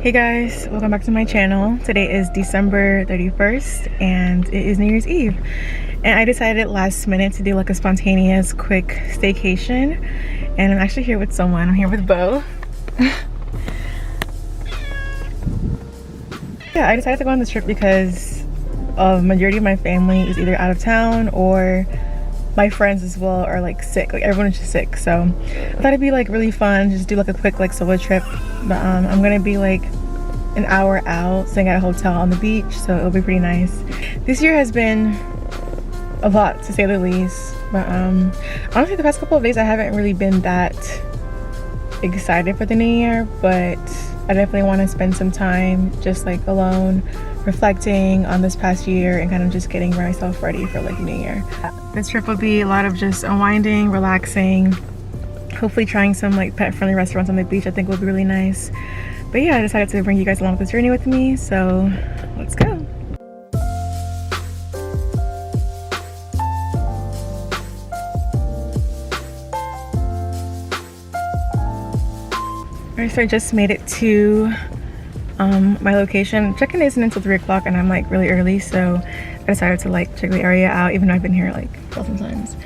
Hey guys, welcome back to my channel. Today is December 31st and it is New Year's Eve. And I decided last minute to do like a spontaneous quick staycation. And I'm actually here with someone. I'm here with Bo. Yeah, I decided to go on this trip because majority of my family is either out of town or my friends as well are like sick. Like everyone is just sick. So I thought it'd be like really fun, just do like a quick like solo trip. But I'm gonna be like an hour out, staying at a hotel on the beach, so it'll be pretty nice. This year has been a lot to say the least. But honestly, the past couple of days I haven't really been that excited for the new year, but I definitely want to spend some time just like alone, reflecting on this past year and kind of just getting myself ready for like the new year. This trip will be a lot of just unwinding, relaxing, hopefully trying some like pet-friendly restaurants on the beach. I think will be really nice. But yeah, I decided to bring you guys along this journey with me, so let's go. Alright, so I just made it to my location. Check-in isn't until 3 o'clock and I'm like really early, so I decided to like check the area out, even though I've been here like a thousand times.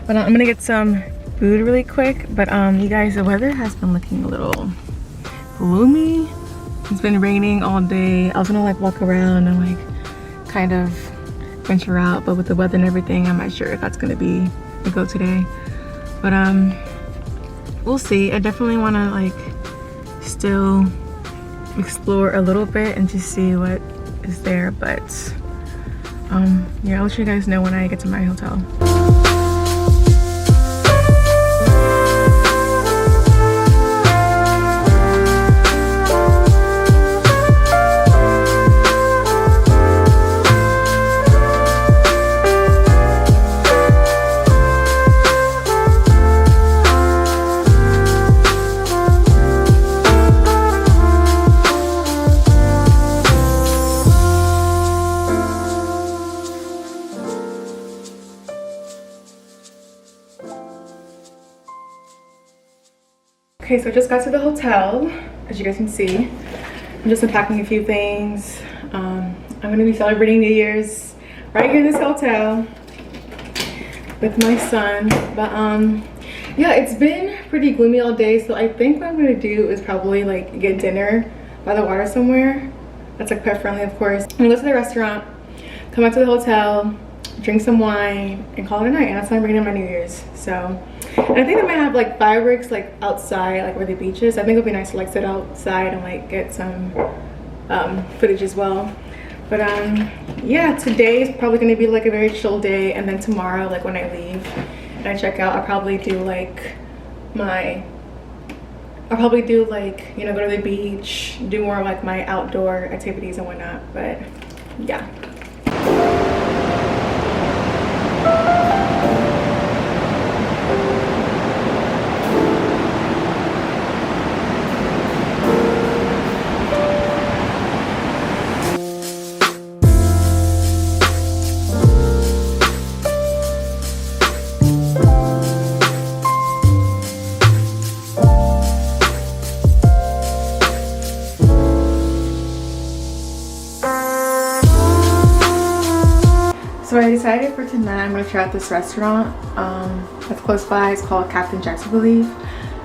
But I'm gonna get some food really quick. But you guys, the weather has been looking a little gloomy. It's been raining all day. I was gonna like walk around and like kind of venture out, but with the weather and everything, I'm not sure if that's gonna be the go today. But we'll see. I definitely want to like still explore a little bit and just see what is there. But yeah, I'll let you guys know when I get to my hotel. Okay, so I just got to the hotel, as you guys can see. I'm just unpacking a few things. I'm gonna be celebrating New Year's right here in this hotel with my son. But yeah, it's been pretty gloomy all day, so I think what I'm gonna do is probably like get dinner by the water somewhere. That's like pet friendly, of course. I'm gonna go to the restaurant, come back to the hotel, drink some wine, and call it a night. And that's how I'm bringing in my New Year's. So, and I think they might have like fireworks like outside, like where the beach is. I think it'll be nice to like sit outside and like get some footage as well. But yeah, today is probably gonna be like a very chill day, and then tomorrow, like when I leave and I check out, I'll probably do like you know, go to the beach, do more of like my outdoor activities and whatnot. But yeah. So I decided for tonight I'm gonna try out this restaurant that's close by. It's called Captain Jack's, I believe,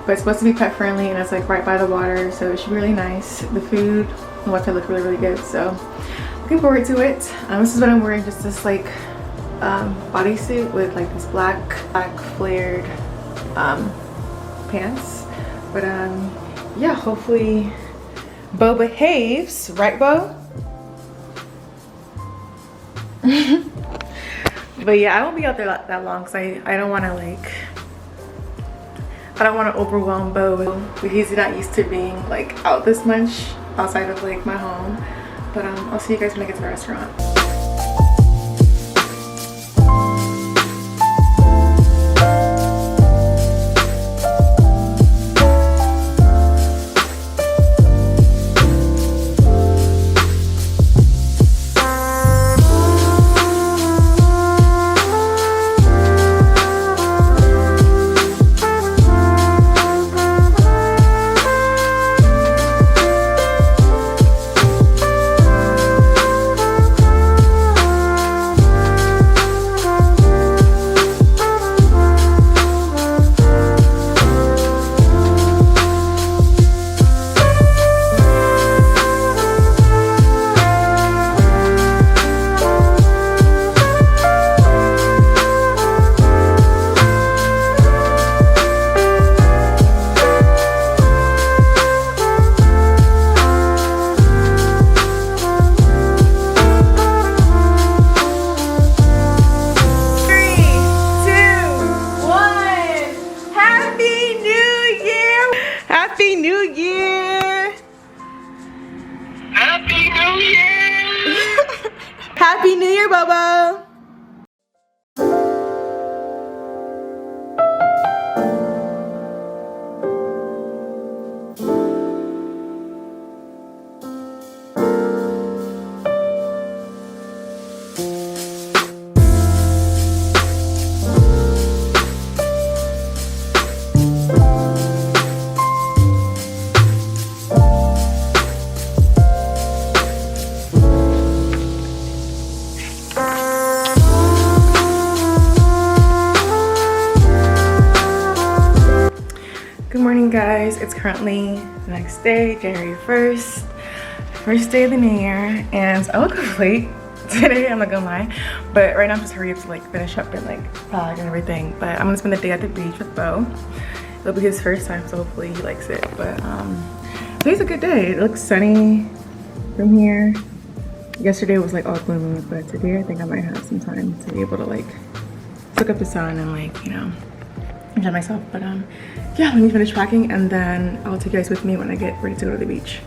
but it's supposed to be pet friendly and it's like right by the water, so it should be really nice. The food and the website look really good, so looking forward to it. This is what I'm wearing, just this like bodysuit with like these black flared pants. But yeah, hopefully Bo behaves, right Bo? But yeah, I won't be out there that long because I don't want to like, I don't want to overwhelm Bo. He's not used to being like out this much outside of like my home. But I'll see you guys when I get to the restaurant. Happy New Year! Happy New Year! Happy New Year, Bobo! Good morning, guys. It's currently the next day, January 1st, first day of the new year, and I look late today, I'm not gonna lie, but right now I'm just hurry up to like finish up and like pack and everything. But I'm gonna spend the day at the beach with Bo. It'll be his first time, so hopefully he likes it. But today's a good day. It looks sunny from here. Yesterday was like all gloomy, but today I think I might have some time to be able to like soak up the sun and like, you know, enjoy myself. But yeah, let me finish packing and then I'll take you guys with me when I get ready to go to the beach.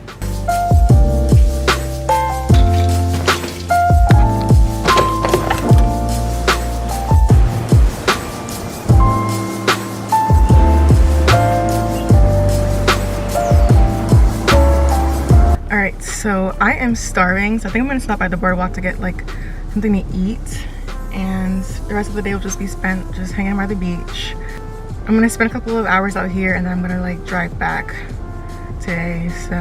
All right, so I am starving, so I think I'm gonna stop by the boardwalk to get like something to eat, and the rest of the day will just be spent just hanging by the beach. I'm gonna spend a couple of hours out here and then I'm gonna like drive back today. So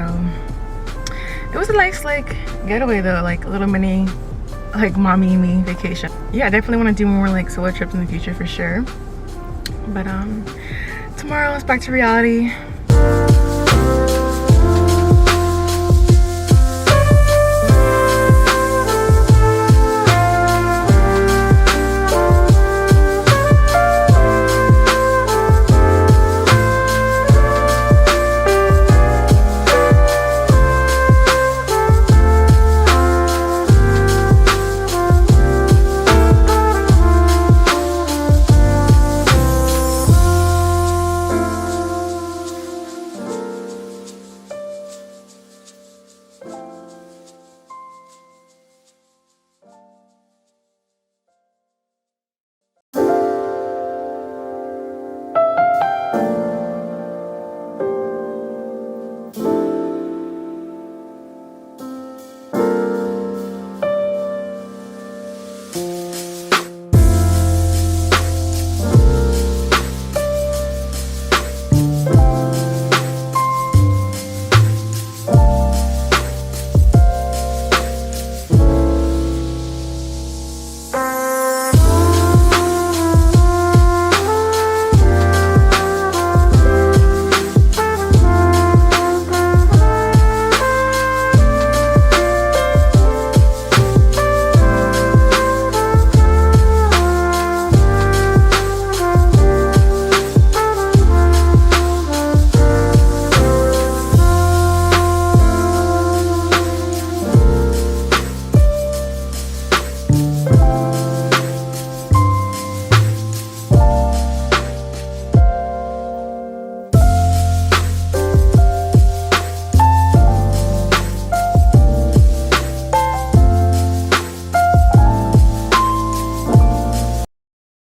it was a nice like getaway though, like a little mini like mommy and me vacation. Yeah, I definitely want to do more like solo trips in the future for sure. But tomorrow it's back to reality.